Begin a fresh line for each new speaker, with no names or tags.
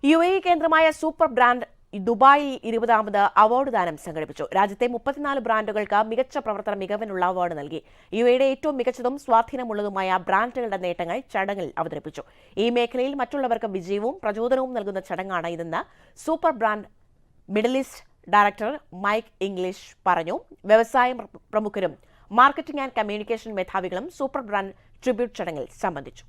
UAE കേന്ദ്രമായ super brand ദുബായിൽ 20ാമത് award ദാനം സംഘടിപ്പിച്ചു. രാജ്യത്തെ 34 ബ്രാൻഡുകൾക്ക് മികച്ച പ്രവർത്തന മികവിനുള്ള അവാർഡ് നൽകി. UAEയുടെ ഏറ്റവും മികച്ചതും സ്വാധീനമുള്ളതുമായ ബ്രാൻഡുകളുടെ നേട്ടങ്ങൾ ചടങ്ങിൽ അവതരിപ്പിച്ചു. ഈ മേഖലയിൽ മറ്റുള്ളവർക്ക് വിജയവും പ്രചോദനവും നൽകുന്ന ചടങ്ങാണ് ഇതെന്ന് super brand Middle East director Mike English പറഞ്ഞു. വ്യവസായ പ്രമുഖരും മാർക്കറ്റിംഗ് ആൻഡ് കമ്മ്യൂണിക്കേഷൻ മേധാവികളും സൂപ്പർ ബ്രാൻഡ് ട്രിബ്യൂട്ട് ചടങ്ങിൽ സംബന്ധിച്ചു.